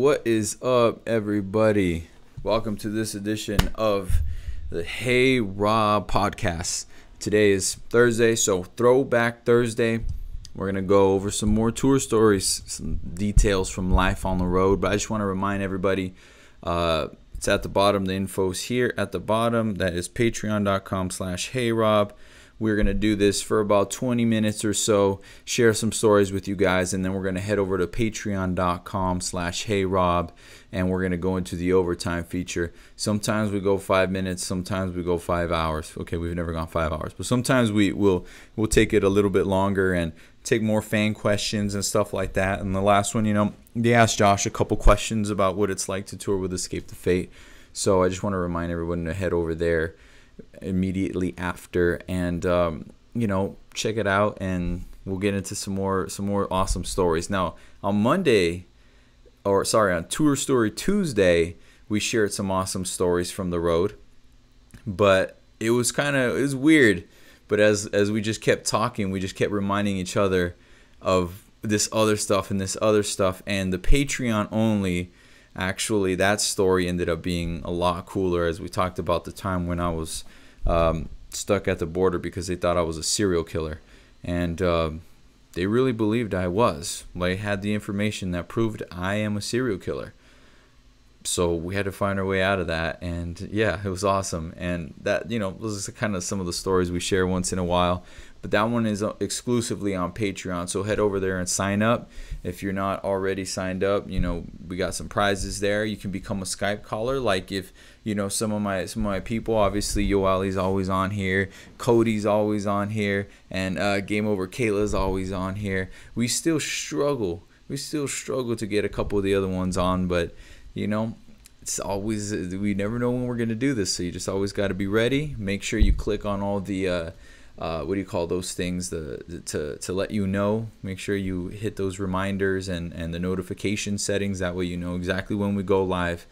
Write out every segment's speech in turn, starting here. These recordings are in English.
What is up, everybody? Welcome to this edition of the HeyROB podcast. Today is Thursday, so Throwback Thursday. We're going to go over some more tour stories, some details from life on the road. But I just want to remind everybody, it's at the bottom. The info's here at the bottom. That is patreon.com/HeyROB. We're going to do this for about 20 minutes or so, share some stories with you guys, and then we're going to head over to patreon.com/HeyROB, and we're going to go into the overtime feature. Sometimes we go 5 minutes, sometimes we go 5 hours. Okay, we've never gone 5 hours, but sometimes we'll take it a little bit longer and take more fan questions and stuff like that. And the last one, they asked Josh a couple questions about what it's like to tour with Escape the Fate. So I just want to remind everyone to head over there immediately after and check it out, and we'll get into some more awesome stories. Now on on Tour Story Tuesday, we shared some awesome stories from the road, but it was weird. But as we just kept talking, we just kept reminding each other of this other stuff and this other stuff, and the Patreon only, actually, that story ended up being a lot cooler, as we talked about the time when I was stuck at the border because they thought I was a serial killer. And they really believed I was. They had the information that proved I am a serial killer. So we had to find our way out of that. And yeah, it was awesome. And that, those are kind of some of the stories we share once in a while. But that one is exclusively on Patreon. So head over there and sign up. If you're not already signed up, we got some prizes there. You can become a Skype caller. Like if, some of my people, obviously Yoali's always on here. Cody's always on here. And Game Over Kayla's always on here. We still struggle. To get a couple of the other ones on. But, it's always, we never know when we're going to do this. So you just always got to be ready. Make sure you click on all the what do you call those things, to let you know. Make sure you hit those reminders and the notification settings. That way you know exactly when we go live.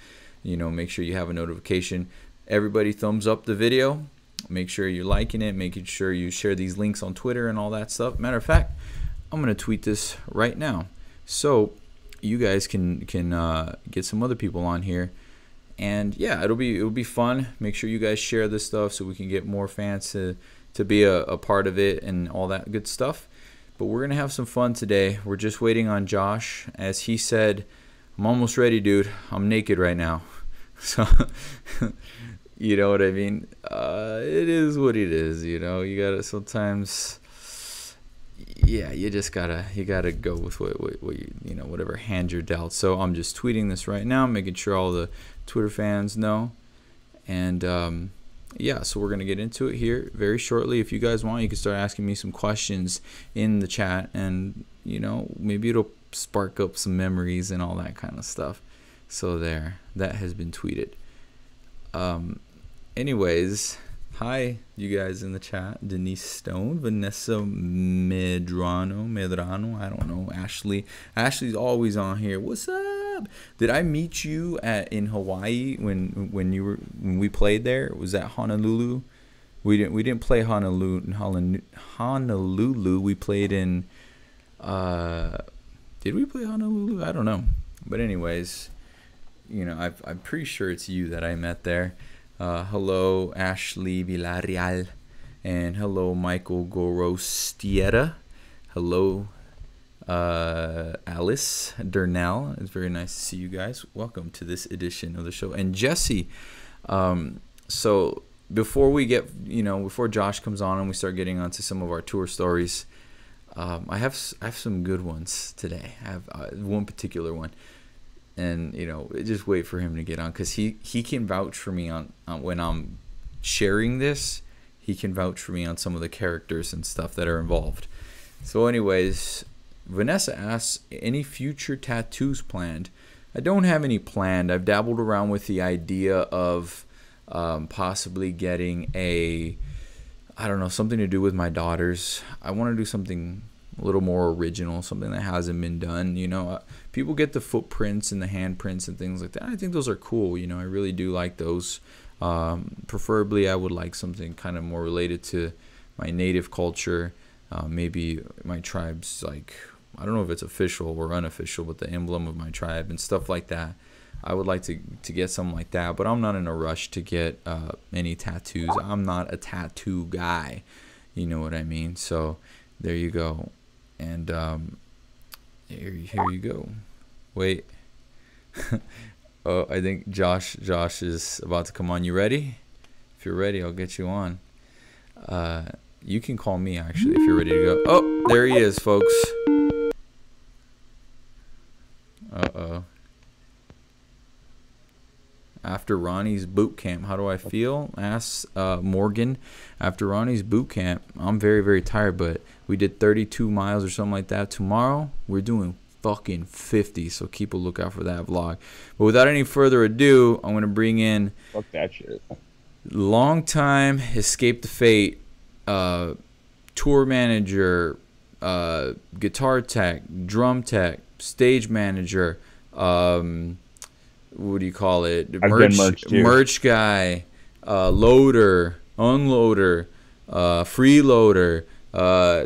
Make sure you have a notification. Everybody thumbs up the video. Make sure you're liking it. Making sure you share these links on Twitter and all that stuff. Matter of fact, I'm going to tweet this right now, so you guys can get some other people on here. And yeah, it'll be fun. Make sure you guys share this stuff so we can get more fans to be a part of it and all that good stuff. But we're gonna have some fun today. We're just waiting on Josh. As he said, I'm almost ready, dude. I'm naked right now. So you know what I mean? It is what it is. You gotta sometimes, yeah, you gotta go with what you whatever hand you're dealt. So I'm just tweeting this right now, making sure all the Twitter fans know. And yeah, so we're gonna get into it here very shortly. If you guys want, you can start asking me some questions in the chat, and maybe it'll spark up some memories and all that kind of stuff. So there, that has been tweeted. Anyways, hi you guys in the chat: Denise Stone, Vanessa Medrano, I don't know, Ashley's always on here. What's up? Did I meet you in Hawaii when we played there? Was that Honolulu? We didn't play Honolulu. We played in did we play Honolulu? I don't know. But anyways, I'm pretty sure it's you that I met there. Hello, Ashley Villarreal, and hello, Michael Gorostiera. Hello, Alice Durnell. It's very nice to see you guys. Welcome to this edition of the show. And Jesse, so before we get, before Josh comes on and we start getting onto some of our tour stories, I have some good ones today. I have one particular one. And just wait for him to get on, because he can vouch for me on when I'm sharing this. He can vouch for me on some of the characters and stuff that are involved. So anyways, Vanessa asks, any future tattoos planned? I don't have any planned. I've dabbled around with the idea of possibly getting something to do with my daughters. I want to do something a little more original, something that hasn't been done. People get the footprints and the handprints and things like that. I think those are cool. I really do like those. Preferably, I would like something kind of more related to my native culture. Maybe my tribe's like I don't know if it's official or unofficial, but the emblem of my tribe and stuff like that. I would like to get something like that, but I'm not in a rush to get any tattoos. I'm not a tattoo guy. You know what I mean? So there you go. And here you go. Wait. Oh, I think Josh is about to come on. You ready? If you're ready, I'll get you on. You can call me, actually, if you're ready to go. Oh, there he is, folks. Uh-oh. After Ronnie's boot camp, how do I feel? Asks Morgan. After Ronnie's boot camp, I'm very, very tired, but we did 32 miles or something like that. Tomorrow, we're doing fucking 50, so keep a lookout for that vlog. But without any further ado, I'm going to bring in fuck that shit. Long time Escape the Fate, tour manager, guitar tech, drum tech, stage manager, what do you call it? Merch guy, loader, unloader, freeloader,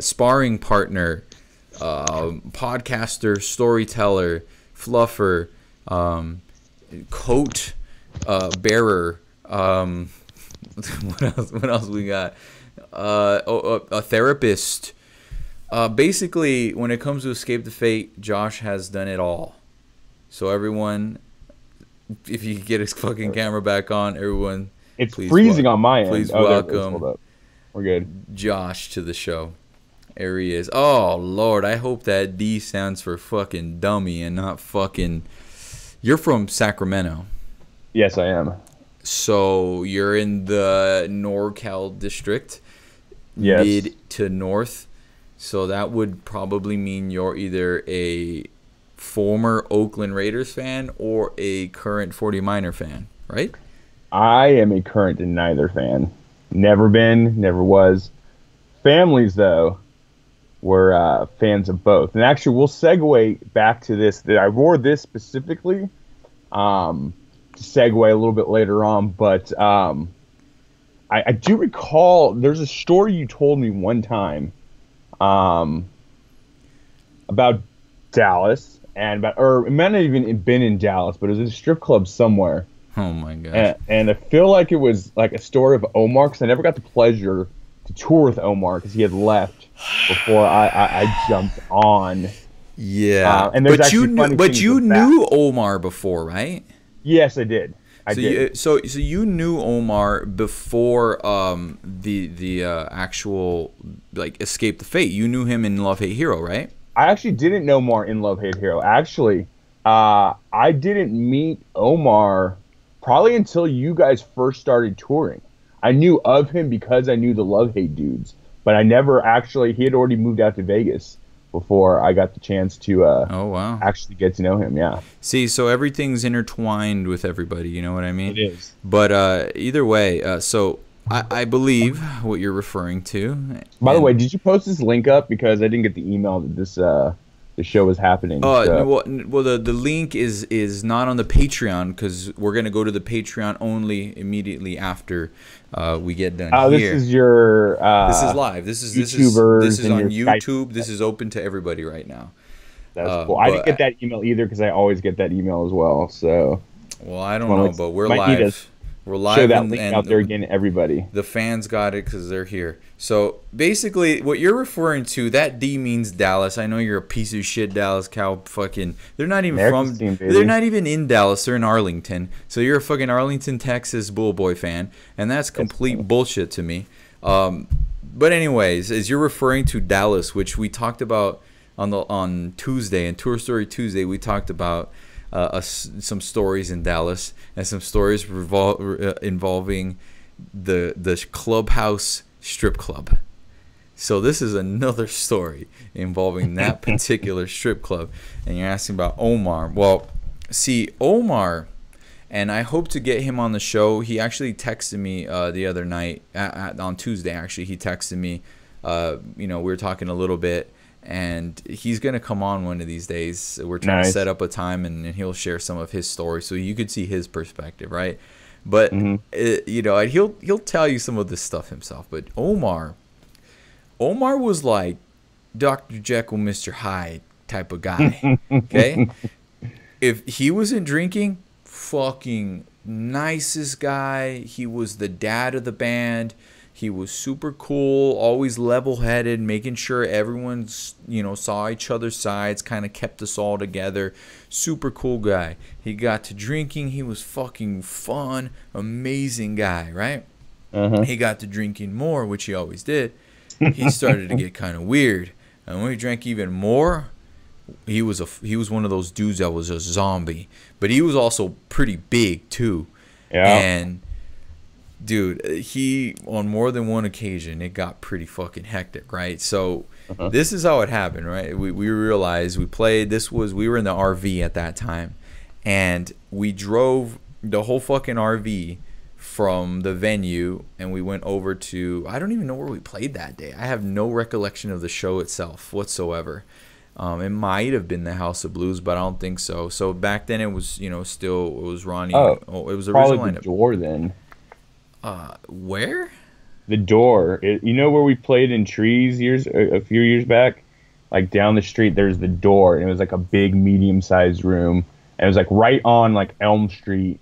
sparring partner, podcaster, storyteller, fluffer, coat bearer. What else we got? A therapist. Basically, when it comes to Escape the Fate, Josh has done it all. So everyone, if you could get his fucking camera back on, everyone. It's freezing on my end. Please welcome. Hold up. We're good. Josh to the show. There he is. Oh Lord, I hope that D stands for fucking dummy and not fucking. You're from Sacramento. Yes, I am. So you're in the NorCal district, yes. Mid to north. So that would probably mean you're either a former Oakland Raiders fan or a current 40 Miner fan, right? I am a current and neither fan. Never been, never was. Families, though, were fans of both. And actually, we'll segue back to this. I wore this specifically to segue a little bit later on, but I do recall there's a story you told me one time about Dallas and or it might not even been in Dallas, but it was in a strip club somewhere. Oh my gosh. And I feel like it was like a story of Omar, because I never got the pleasure to tour with Omar because he had left before I jumped on. Yeah, and but you knew Omar before, right? Yes, I did. I did. So you knew Omar before the actual like Escape the Fate. You knew him in Love Hate Hero, right? I actually didn't know Omar in Love Hate Hero. Actually, I didn't meet Omar probably until you guys first started touring. I knew of him because I knew the Love Hate dudes, but I never actually. He had already moved out to Vegas before I got the chance to actually get to know him. Yeah. See, so everything's intertwined with everybody. You know what I mean? It is. But either way, so I believe what you're referring to. By the way, did you post this link up? Because I didn't get the email that this the show was happening. Well, the link is not on the Patreon because we're gonna go to the Patreon only immediately after we get done here. This is your. This is live. This is on YouTube. This is open to everybody right now. That's cool. I didn't get that email either because I always get that email as well. So. Well, I don't know, but we're live. We're live. Show that link out there again, everybody. The fans got it because they're here. So basically, what you're referring to, that D means Dallas. I know you're a piece of shit, Dallas cow. Fucking, they're not even America's from. team, they're not even in Dallas. They're in Arlington. So you're a fucking Arlington, Texas Bullboy fan, and that's complete bullshit to me. But anyways, as you're referring to Dallas, which we talked about on Tuesday, and Tour Story Tuesday, we talked about. Some stories in Dallas and some stories involving the clubhouse strip club. So this is another story involving that particular strip club. And you're asking about Omar. Well, see, Omar, and I hope to get him on the show. He actually texted me the other night on Tuesday. Actually, he texted me. We were talking a little bit. And he's going to come on one of these days. We're trying to set up a time, and he'll share some of his story so you could see his perspective, right? But, he'll tell you some of this stuff himself. But Omar was like Dr. Jekyll, Mr. Hyde type of guy. Okay? If he wasn't drinking, fucking nicest guy. He was the dad of the band. He was super cool, always level-headed, making sure everyone's, saw each other's sides, kind of kept us all together. Super cool guy. He got to drinking. He was fucking fun, amazing guy, right? He got to drinking more, which he always did. He started to get kind of weird. And when he drank even more, he was one of those dudes that was a zombie. But he was also pretty big, too. Yeah. And dude, he, on more than one occasion, it got pretty fucking hectic, right? So this is how it happened, right? We realized we were in the RV at that time, and we drove the whole fucking RV from the venue, and we went over to, I don't even know where we played that day. I have no recollection of the show itself whatsoever. It might have been the House of Blues, but I don't think so. So back then it was, it was Ronnie. It was original probably the Door then. Where? The Door. You know where we played in Trees a few years back? Like down the street, there's the Door, and it was like a big, medium-sized room, and it was like right on like Elm Street,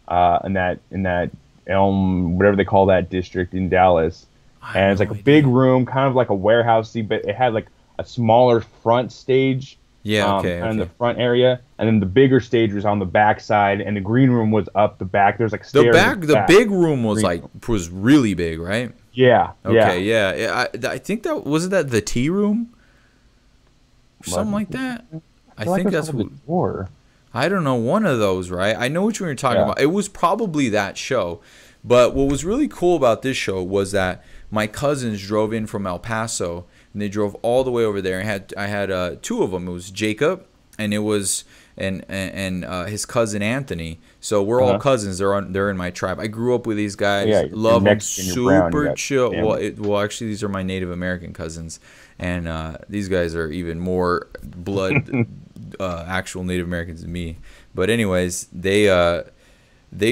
in that Elm, whatever they call that district in Dallas, and it's like a big room, kind of like a warehousey, but it had like a smaller front stage. Yeah, in the front area, and then the bigger stage was on the back side, and the green room was up the back. There's like stairs. The big room was really big, right? Yeah. Okay, yeah. I think that wasn't that the tea room, something like that. I think that's what. I don't know, one of those, right? I know what you were talking about. It was probably that show, but what was really cool about this show was that my cousins drove in from El Paso. And they drove all the way over there. And I had two of them. It was Jacob, and it was and his cousin Anthony. So we're all cousins. They're in my tribe. I grew up with these guys. Yeah, love them. Super chill. Well, actually, these are my Native American cousins, and these guys are even more blood actual Native Americans than me. But anyways, they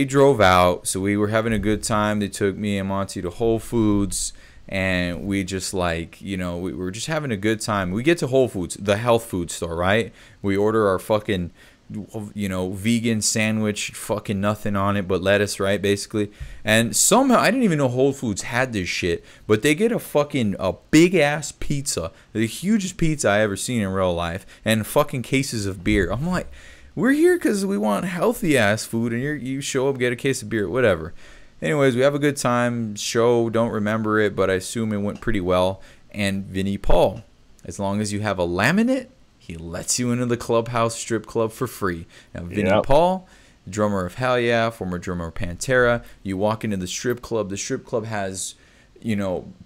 drove out. So we were having a good time. They took me and Monty to Whole Foods. And we just we were just having a good time. We get to Whole Foods, the health food store, right? We order our fucking, vegan sandwich, fucking nothing on it but lettuce, right? Basically. And somehow, I didn't even know Whole Foods had this shit, but they get a big ass pizza, the hugest pizza I ever seen in real life, and fucking cases of beer. I'm like, we're here because we want healthy ass food, and you show up, get a case of beer, whatever. Anyways, we have a good time. Show, don't remember it, but I assume it went pretty well. And Vinnie Paul, as long as you have a laminate, he lets you into the clubhouse strip club for free. Now, Vinnie Paul, drummer of Hell Yeah, former drummer of Pantera. You walk into the strip club. The strip club has,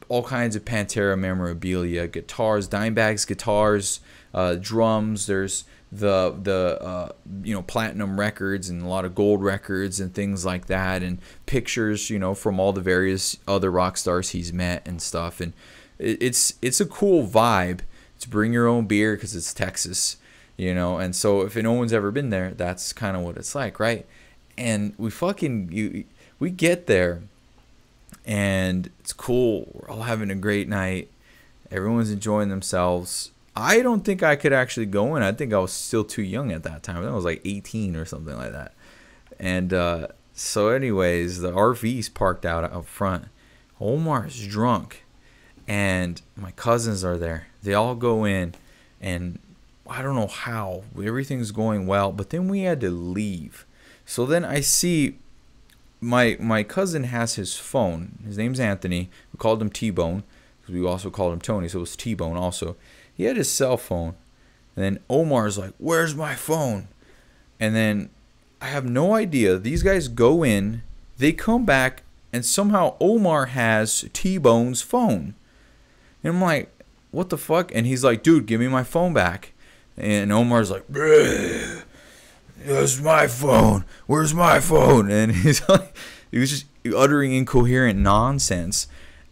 all kinds of Pantera memorabilia, guitars, Dimebags guitars, drums. There's the platinum records and a lot of gold records and things like that, and pictures from all the various other rock stars he's met and stuff. And it's a cool vibe to bring your own beer because it's Texas, and so if no one's ever been there, that's kind of what it's like, right? And we get there and it's cool. We're all having a great night, everyone's enjoying themselves. I don't think I could actually go in. I think I was still too young at that time. I think I was like 18 or something like that. And so anyways, the RV's parked out up front. Omar's drunk. And my cousins are there. They all go in. And I don't know how. Everything's going well. But then we had to leave. So then I see my cousin has his phone. His name's Anthony. We called him T-Bone. We also called him Tony. So it was T-Bone also. He had his cell phone, and then Omar's like, "Where's my phone?" And then I have no idea. These guys go in, they come back, and somehow Omar has T-Bone's phone. And I'm like, what the fuck? And he's like, "Dude, give me my phone back." And Omar's like, "That's my phone. Where's my phone?" And he's like, he was just uttering incoherent nonsense.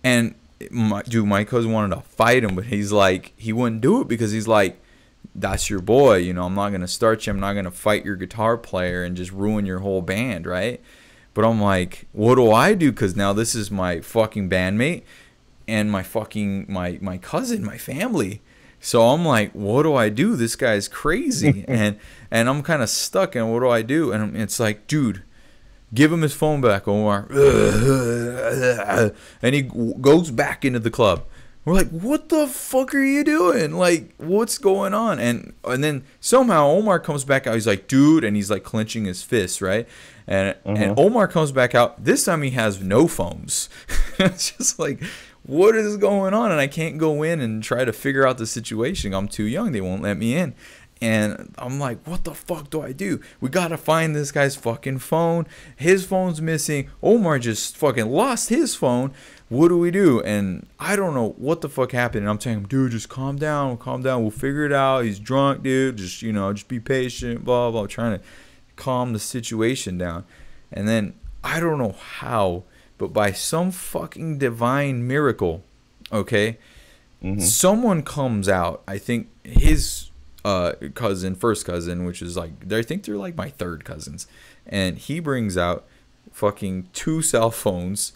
And my cousin wanted to fight him, but he's like, he wouldn't do it because he's like, that's your boy, I'm not going to start you. I'm not going to fight your guitar player and just ruin your whole band, right? But I'm like, what do I do? Because now this is my fucking bandmate and my fucking, my cousin, my family. So I'm like, what do I do? This guy's crazy. And I'm kind of stuck, and what do I do? And it's like, dude, give him his phone back, Omar. And he goes back into the club. We're like, what the fuck are you doing? Like, what's going on? And then somehow Omar comes back out. He's like, dude, and he's like clenching his fists, right? And Omar comes back out. This time he has no phones. It's just like, what is going on? And I can't go in and try to figure out the situation. I'm too young. They won't let me in. And I'm like, what the fuck do I do? We gotta find this guy's fucking phone. His phone's missing. Omar just fucking lost his phone. What do we do? And I don't know what the fuck happened. And I'm telling him, dude, just calm down. We'll figure it out. He's drunk, dude. Just, just be patient, blah, blah. Trying to calm the situation down. And then, I don't know how, but by some fucking divine miracle, okay, someone comes out. I think his first cousin, which is like, I think they're like my third cousins, and he brings out fucking 2 cell phones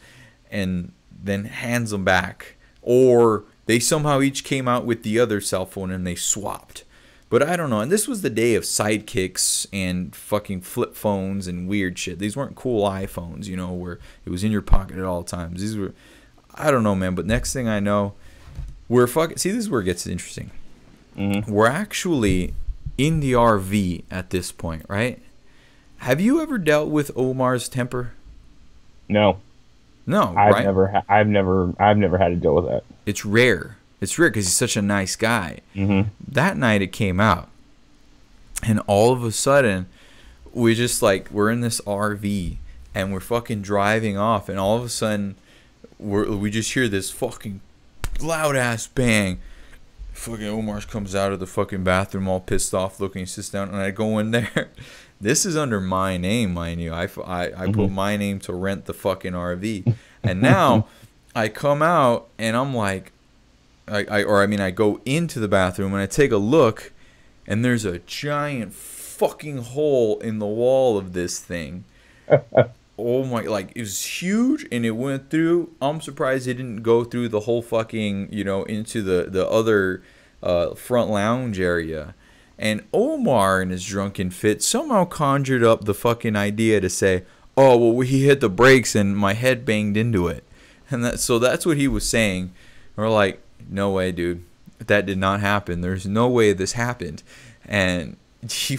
and then hands them back, or they somehow each came out with the other cell phone and they swapped. But I don't know. And this was the day of sidekicks and fucking flip phones and weird shit. These weren't cool iPhones, where it was in your pocket at all times. These were, I don't know, man. But next thing I know, we're fucking, see, this is where it gets interesting. We're actually in the RV at this point, right? Have you ever dealt with Omar's temper? No. No, I've right? I've never had to deal with that. It's rare. It's rare because he's such a nice guy. That night it came out, and all of a sudden, we just like, we're in this RV and we're fucking driving off, and all of a sudden, we just hear this fucking loud ass bang. Fucking Omars comes out of the fucking bathroom all pissed off looking. He sits down, and I go in there. This is under my name, mind you. I put my name to rent the fucking RV. And now I come out, and I'm like, I go into the bathroom, and I take a look, and there's a giant fucking hole in the wall of this thing. Oh my, like, it was huge, and it went through. I'm surprised it didn't go through the whole fucking, into the other front lounge area. And Omar, in his drunken fit, somehow conjured up the fucking idea to say, oh, well, he hit the brakes and my head banged into it. And so that's what he was saying. We're like, no way, dude. That did not happen. There's no way this happened. And he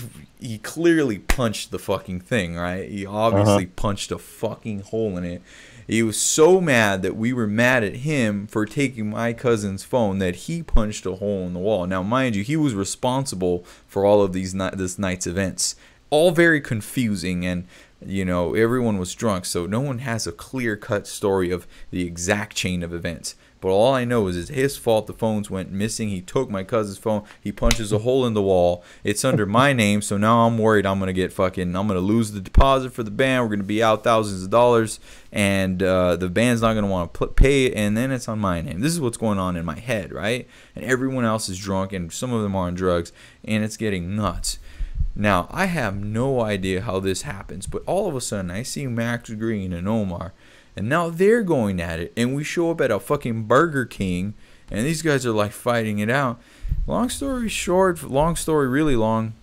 clearly punched the fucking thing, right? He obviously punched a fucking hole in it. He was so mad that we were mad at him for taking my cousin's phone that he punched a hole in the wall. Now, mind you, he was responsible for all of this night's events. All very confusing, and everyone was drunk, so no one has a clear-cut story of the exact chain of events. But all I know is it's his fault the phones went missing. He took my cousin's phone. He punches a hole in the wall. It's under my name, so now I'm worried I'm going to lose the deposit for the band. We're going to be out thousands of dollars, and the band's not going to want to pay it, and then it's on my name. This is what's going on in my head, right? And everyone else is drunk, and some of them are on drugs, and it's getting nuts. Now, I have no idea how this happens, but all of a sudden, I see Max Green and Omar, and now they're going at it, and we show up at a fucking Burger King, and these guys are like fighting it out. Long story short, long story really long,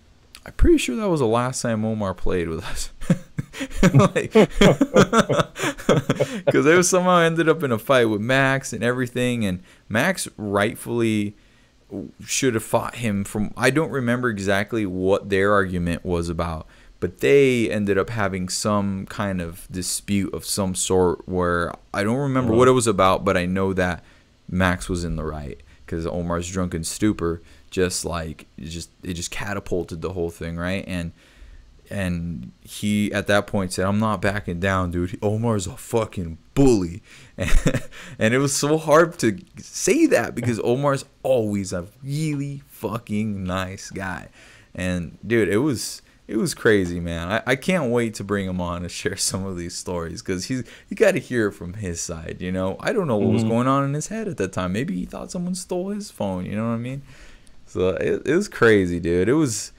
I'm pretty sure that was the last time Omar played with us. Because they somehow ended up in a fight with Max and everything, and Max rightfully should have fought him from, I don't remember exactly what their argument was about, but they ended up having some kind of dispute of some sort where I don't remember what it was about, but I know that Max was in the right because Omar's drunken stupor it just catapulted the whole thing, right? And he at that point said, I'm not backing down, dude. Omar's a fucking bully. And it was so hard to say that because Omar's always a really fucking nice guy. And dude, it was crazy, man. I can't wait to bring him on to share some of these stories because you got to hear it from his side, I don't know what was going on in his head at that time. Maybe he thought someone stole his phone, you know what I mean? So it was crazy, dude. It was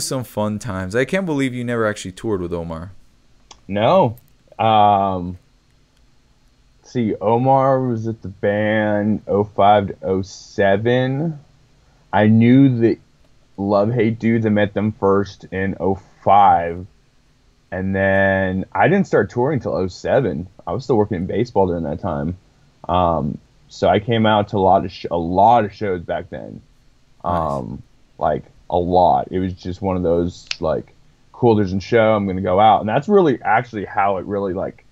some fun times. I can't believe you never actually toured with Omar. No. See, Omar was at the band 05 to 07. I knew the Love Hate Dudes. I met them first in '05, and then I didn't start touring until '07. I was still working in baseball during that time. So I came out to a lot of shows back then. Nice. Like a lot. It was just one of those like, cool, there's a show, I'm gonna go out. And that's really actually how it really like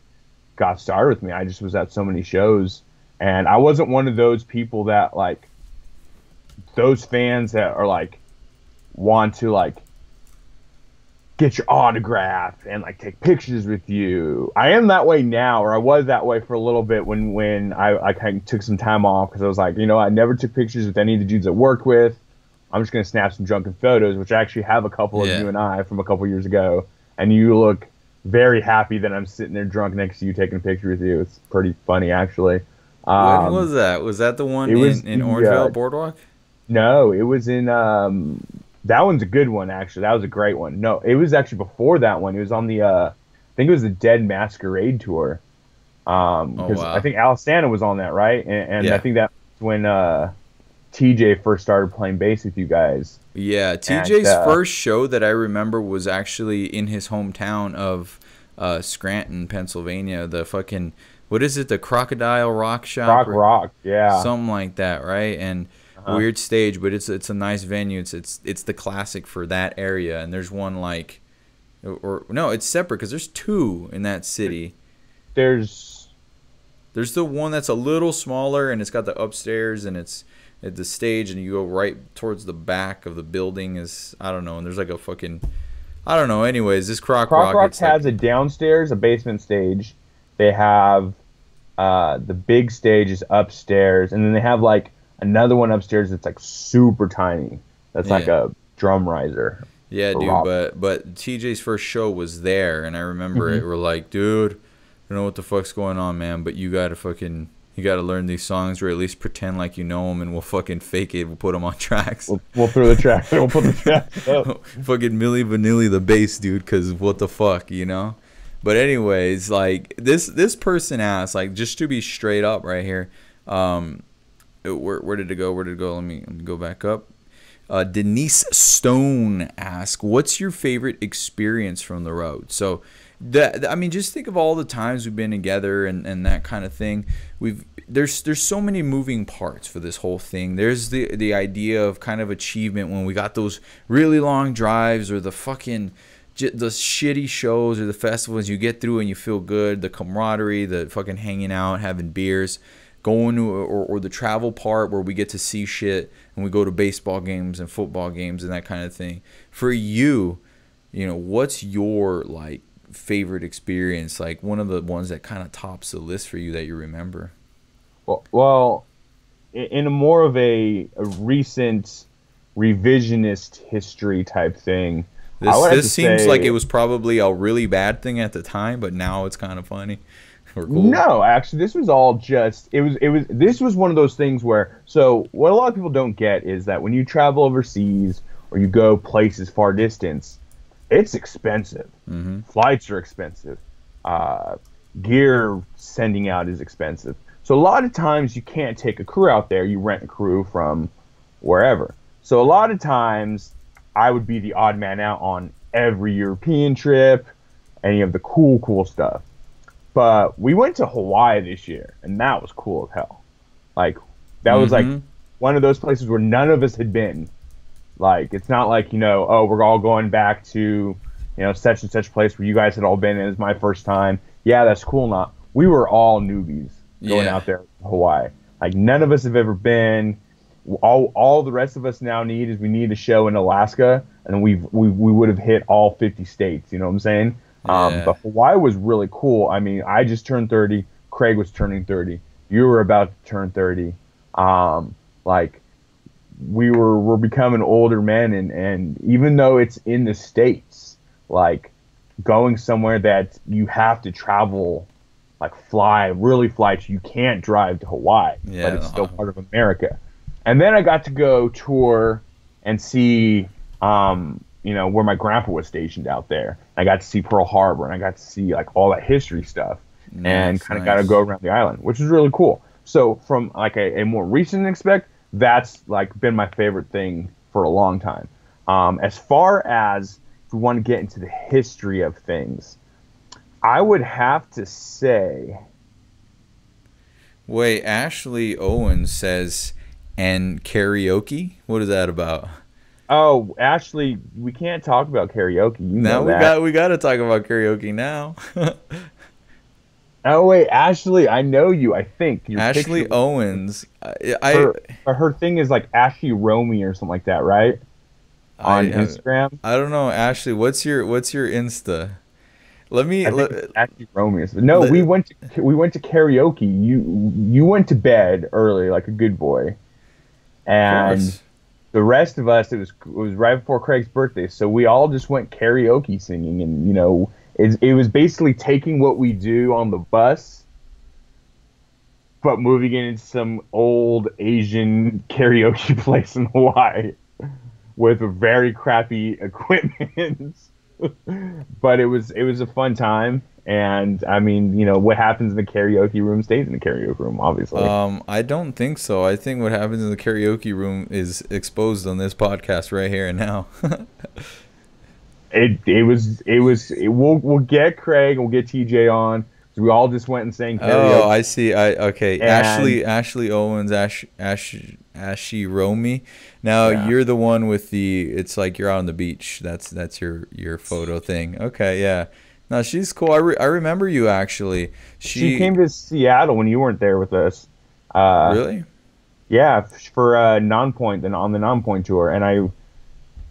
got started with me. I just was at so many shows, and I wasn't one of those people that like those fans that are like want to like get your autograph and like take pictures with you. I am that way now, or I was that way for a little bit when I kind of took some time off, because I was like, I never took pictures with any of the dudes I worked with. I'm just gonna snap some drunken photos, which I actually have a couple of you and I from a couple years ago, and you look very happy that I'm sitting there drunk next to you taking a picture with you. It's pretty funny, actually. When was that? Was that the one in Orangeville Boardwalk? No, it was in that one's a good one, actually. That was a great one. No, it was actually before that one. It was on the I think it was the Dead Masquerade tour. Because I think Alistana was on that, right? And I think that was when TJ first started playing bass with you guys. Yeah, TJ's first show that I remember was actually in his hometown of Scranton, Pennsylvania. The fucking, what is it? The Crocodile Rock Shop? Rock, yeah. Something like that, right? And weird stage, but it's a nice venue. It's the classic for that area. And there's one like, or no, it's separate because there's two in that city. There's the one that's a little smaller, and it's got the upstairs, and it's at the stage, and you go right towards the back of the building is, I don't know, and there's like a fucking, I don't know. Anyways, this Croc Rock has a downstairs, a basement stage. They have the big stage is upstairs, and then they have like another one upstairs that's like super tiny. That's like a drum riser. Yeah, dude, but TJ's first show was there, and I remember it. We're like, dude, I don't know what the fuck's going on, man, but you gotta learn these songs, or at least pretend like you know them, and we'll fucking fake it. We'll put them on tracks. We'll throw the tracks. We'll put the tracks up. Fucking Milli Vanilli the bass, dude, because what the fuck, But anyways, like, this person asked, like, just to be straight up right here, where did it go? Let me go back up. Denise Stone asked, what's your favorite experience from the road? So, I mean, just think of all the times we've been together and that kind of thing. There's so many moving parts for this whole thing. There's the idea of kind of achievement when we got those really long drives, or the fucking the shitty shows or the festivals you get through and you feel good, the camaraderie, the fucking hanging out, having beers, going to, or the travel part where we get to see shit and we go to baseball games and football games and that kind of thing. For you, what's your like favorite experience, like one of the ones that kind of tops the list for you that you remember? Well, in a more of a recent revisionist history type thing, this seems like it was probably a really bad thing at the time, but now it's kind of funny or cool. No, actually, this was all just this was one of those things where, so what a lot of people don't get is that when you travel overseas or you go places far distance, it's expensive. Flights are expensive. Gear sending out is expensive. So a lot of times you can't take a crew out there. You rent a crew from wherever. So a lot of times I would be the odd man out on every European trip, any of the cool stuff. But we went to Hawaii this year, and that was cool as hell. Like, that was like one of those places where none of us had been. Like, it's not like, oh, we're all going back to, such and such place where you guys had all been, and it was my first time. Yeah, that's cool. Not. We were all newbies going out there to Hawaii. Like, none of us have ever been. All the rest of us now need is we need a show in Alaska, and we would have hit all 50 states. You know what I'm saying? Yeah. But Hawaii was really cool. I mean, I just turned 30. Craig was turning 30. You were about to turn 30. Like, we're becoming older men, and even though it's in the States, like, going somewhere that you have to travel, like really fly to, you can't drive to Hawaii, but it's still part of America. And then I got to go tour and see, where my grandpa was stationed out there. I got to see Pearl Harbor, and I got to see like all that history stuff, and kind of got to go around the island, which was really cool. So from like a more recent that's like been my favorite thing for a long time. As far as if we want to get into the history of things, I would have to say. Wait, Ashley Owens says, and karaoke? What is that about? Oh, Ashley, we can't talk about karaoke. You Now know that. we got to talk about karaoke now. Oh wait, Ashley, I know you. I think your Ashley picture, Owens. her thing is like Ashley Romy or something like that, right? On Instagram. I don't know, Ashley. What's your Insta? Let me. I think it's Ashley Romy. No, we went to karaoke. You went to bed early like a good boy, and the rest of us, it was right before Craig's birthday, so we all just went karaoke singing, and it was basically taking what we do on the bus, but moving it into some old Asian karaoke place in Hawaii with very crappy equipment. But it was a fun time. And I mean, what happens in the karaoke room stays in the karaoke room, obviously. I don't think so. I think what happens in the karaoke room is exposed on this podcast right here and now. We'll get Craig, we'll get TJ on. So we all just went and sang karaoke. Oh, I see. Okay. And Ashley Owens, Ashy Romy. Now you're the one with it's like you're out on the beach. That's your photo thing. Okay, yeah. No, she's cool. I remember you actually. She came to Seattle when you weren't there with us. Really? Yeah, for Nonpoint, on the Nonpoint tour. And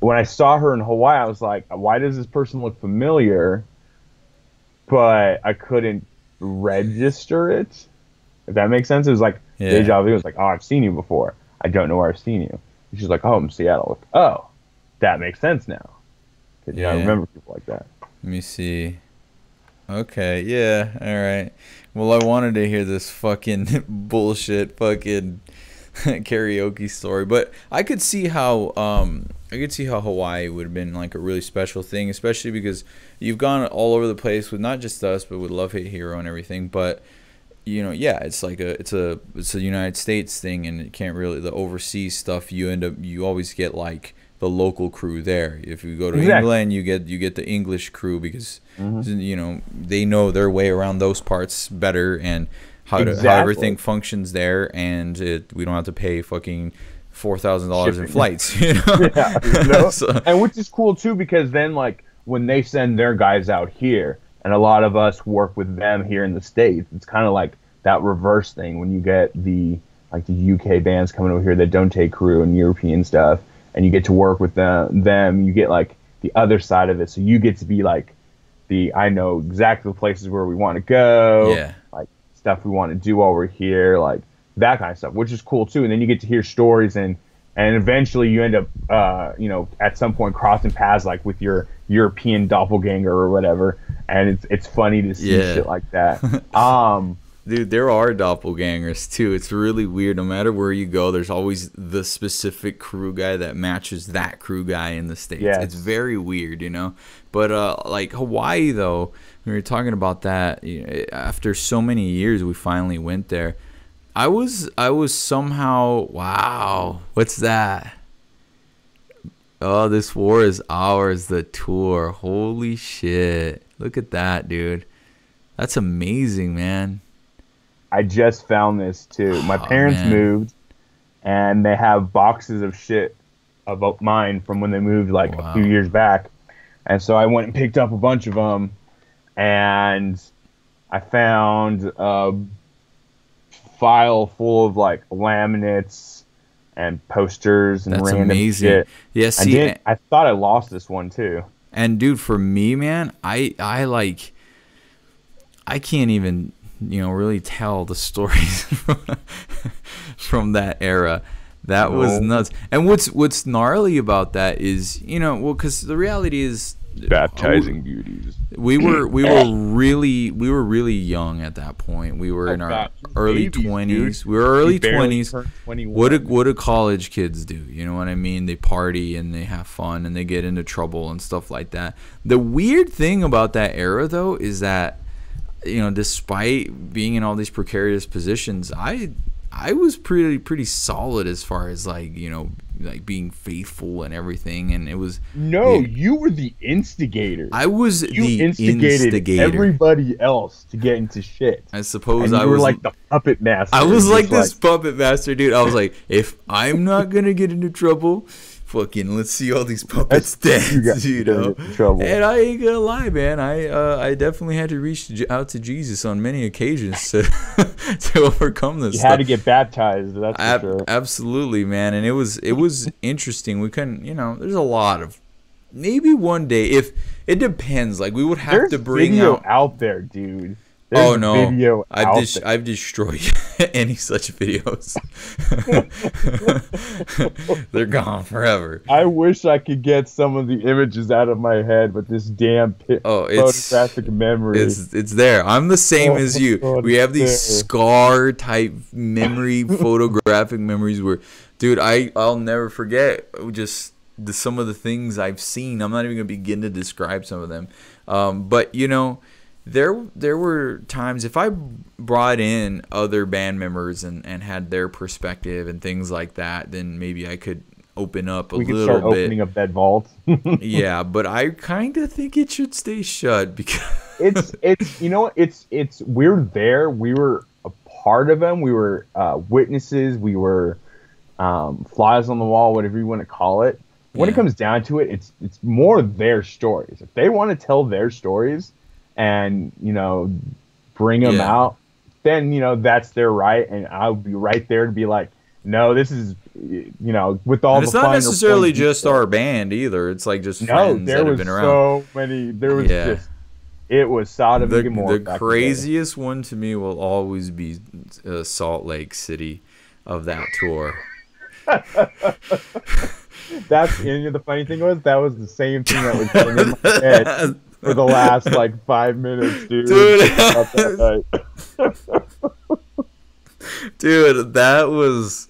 when I saw her in Hawaii, I was like, why does this person look familiar? But I couldn't register it. If that makes sense. It was like deja vu. It was like, oh, I've seen you before. I don't know where I've seen you. And she's like, oh, I'm in Seattle. Like, oh, that makes sense now. Because I remember people like that. Let me see. Okay, yeah, all right. Well, I wanted to hear this fucking bullshit fucking karaoke story, but I could see how Hawaii would have been like a really special thing, especially because you've gone all over the place with not just us, but with Love Hate Hero and everything. But it's like it's a United States thing, and it can't really the overseas stuff. You always get like the local crew there. If you go to England, you get the English crew because they know their way around those parts better and how everything functions there, and we don't have to pay fucking $4,000 in flights. And which is cool too, because then like when they send their guys out here, and a lot of us work with them here in the States, it's kind of like that reverse thing when you get the UK bands coming over here that don't take crew and European stuff. And you get to work with them, you get like the other side of it. So you get to be like I know exactly the places where we want to go, like stuff we want to do while we're here, like that kind of stuff, which is cool too. And then you get to hear stories, and eventually you end up, at some point crossing paths like with your European doppelganger or whatever. And it's funny to see shit like that. Dude, there are doppelgangers too. It's really weird. No matter where you go, there's always the specific crew guy that matches that crew guy in the States. Yes. It's very weird, But like Hawaii, though, when we were talking about that, after so many years, we finally went there. I was somehow, wow, what's that? Oh, This War Is Ours, the tour. Holy shit. Look at that, dude. That's amazing, man. I just found this too. My parents moved, and they have boxes of shit about mine from when they moved a few years back. And so I went and picked up a bunch of them, and I found a file full of like laminates and posters and random shit. Yeah, see, I thought I lost this one too. And dude, for me, man, I can't even really tell the stories from that era. That was nuts. And what's gnarly about that is, because the reality is, baptizing beauties. We were really young at that point. We were in our early 20s. We were early 20s. What do college kids do? You know what I mean? They party and they have fun and they get into trouble and stuff like that. The weird thing about that era, though, is that despite being in all these precarious positions, I I was pretty solid as far as like, you know, like being faithful and everything, and it was No, you were the instigator. I was You the instigated everybody else to get into shit. I suppose and I you were was like the puppet master. I was like this like, puppet master, dude. I was like, if I'm not gonna get into trouble, fucking let's see all these puppets dance, you know. And I ain't gonna lie, man. I definitely had to reach out to Jesus on many occasions to to overcome this. You had to get baptized. That's for sure. Absolutely, man. And it was interesting. We couldn't, you know. There's a lot of maybe one day if it depends. Like we would have to bring video out there, dude. There's oh no! Video I've destroyed any such videos. They're gone forever. I wish I could get some of the images out of my head, but this damn photographic memory. It's there. I'm the same as you. We have these scar type memory, photographic memories where, dude, I'll never forget just some of the things I've seen. I'm not even gonna begin to describe some of them, but you know. There were times if I brought in other band members and had their perspective and things like that, then maybe I could open up a little bit. We could start opening up that vault. Yeah, but I kind of think it should stay shut because it's you know it's we're there. We were a part of them. We were witnesses. We were flies on the wall, whatever you want to call it. When it comes down to it, it's more their stories. If they want to tell their stories and, you know, bring them out, then, you know, that's their right. And I'll be right there to be like, no, this is, you know, with all the finer points. It's not necessarily just our band either. It's like just friends that have been around. So many. There was just, it was Sodom and Gomorrah. The craziest one to me will always be Salt Lake City of that tour. That's, and the funny thing was, that was the same thing that was in my head. For the last like 5 minutes, dude. Dude, that was,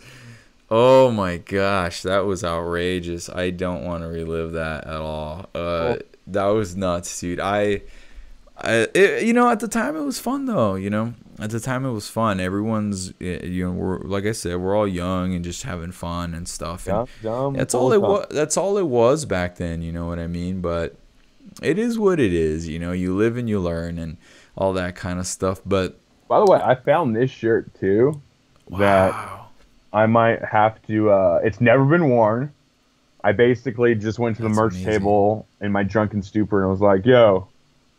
oh my gosh, that was outrageous. I don't want to relive that at all. That was nuts, dude. You know, at the time it was fun though. You know, at the time it was fun. Everyone's, you know, we're like I said, we're all young and just having fun and stuff. And that's all it was. That's all it was back then. You know what I mean? But it is what it is, you know. You live and you learn and all that kind of stuff. But by the way, I found this shirt too. Wow. That I might have to. It's never been worn. I basically just went to the merch table in my drunken stupor and I was like, "Yo,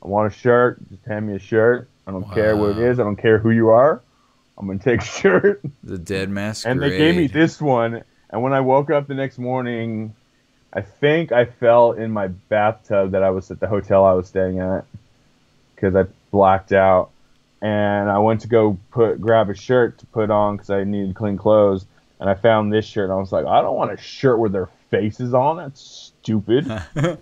I want a shirt. Just hand me a shirt. I don't care what it is. I don't care who you are. I'm gonna take a shirt." The Dead Masquerade. And they gave me this one. And when I woke up the next morning, I think I fell in my bathtub that I was at the hotel I was staying at because I blacked out. And I went to go grab a shirt to put on because I needed clean clothes. And I found this shirt and I was like, I don't want a shirt with their faces on. That's stupid. I'm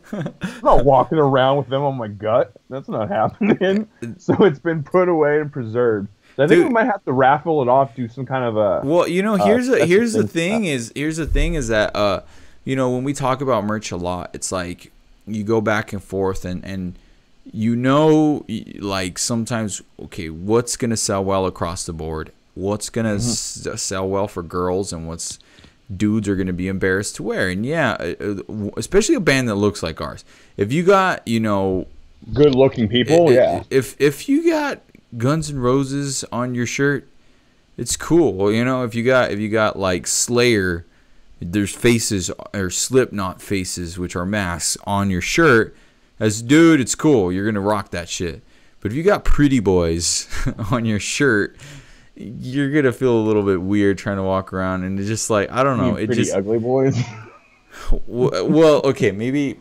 not walking around with them on my gut. That's not happening. So it's been put away and preserved. So I think we might have to raffle it off, do some kind of a. Well, you know, here's the thing is that you know, when we talk about merch a lot, it's like you go back and forth and you know, like sometimes, okay, what's going to sell well across the board? What's going to sell well for girls and what's dudes are going to be embarrassed to wear? And yeah, especially a band that looks like ours. If you got, you know, good looking people, If you got Guns N' Roses on your shirt, it's cool. You know, if you got like Slayer, there's faces or Slipknot faces, which are masks on your shirt. As dude, it's cool. You're gonna rock that shit. But if you got Pretty Boys on your shirt, you're gonna feel a little bit weird trying to walk around. And it's just like, I don't know. Pretty ugly boys. Well, okay, maybe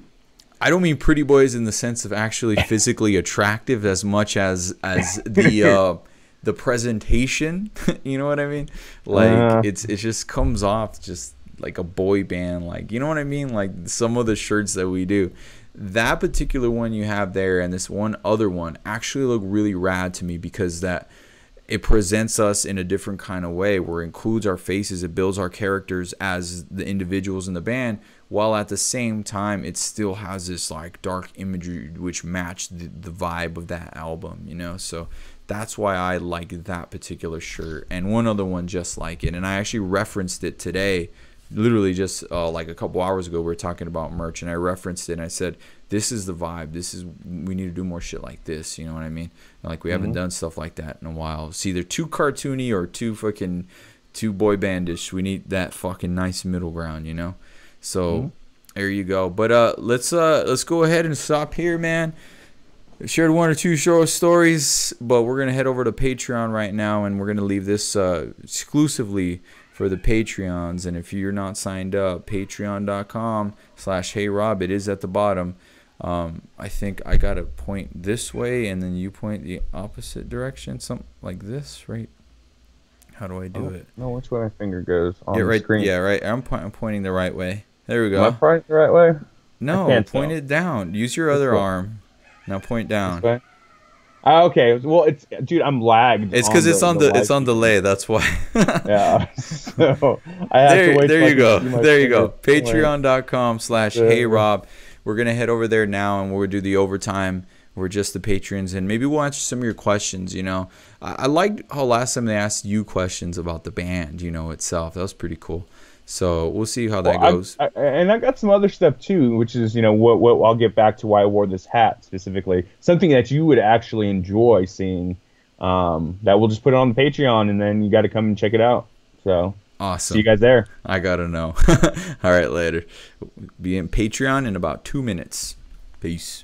I don't mean pretty boys in the sense of actually physically attractive as much as the presentation. You know what I mean? Like it just comes off just like a boy band, like, you know what I mean? Like some of the shirts that we do, that particular one you have there and this one other one actually look really rad to me because that it presents us in a different kind of way where it includes our faces, it builds our characters as the individuals in the band, while at the same time it still has this like dark imagery which matched the vibe of that album, you know. So that's why I like that particular shirt, and one other one just like it. And I actually referenced it today, literally just like a couple hours ago. We were talking about merch, and I referenced it, and I said, this is the vibe. We need to do more shit like this, you know what I mean? Like, we haven't done stuff like that in a while. It's either too cartoony or too boy bandish. We need that fucking nice middle ground, you know. So there you go. But let's go ahead and stop here, man. I shared one or two short stories, but we're gonna head over to Patreon right now, and we're gonna leave this exclusively for the Patreons. And if you're not signed up, patreon.com/HeyROB. It is at the bottom. I think I gotta point this way, and then you point the opposite direction, something like this, right? How do I do it? No, which way my finger goes on the right, screen. Yeah, right. I'm pointing the right way. There we go. Am I pointing the right way? No, point it down. Use your other arm. Now point down. Okay. Well, dude, I'm lagged. It's because it's on delay. That's why. Yeah. So I have to wait. There you go. There you go. Patreon.com/HeyROB. We're gonna head over there now, and we'll do the overtime. We're just the patrons, and maybe we'll answer some of your questions. You know, I liked how last time they asked you questions about the band, you know, itself. That was pretty cool. So we'll see how that goes. And I got some other stuff too, which is, you know, what I'll get back to why I wore this hat specifically. Something that you would actually enjoy seeing. That we'll just put it on the Patreon, and then you got to come and check it out. So awesome. See you guys there. I gotta know. All right, later. Be in Patreon in about 2 minutes. Peace.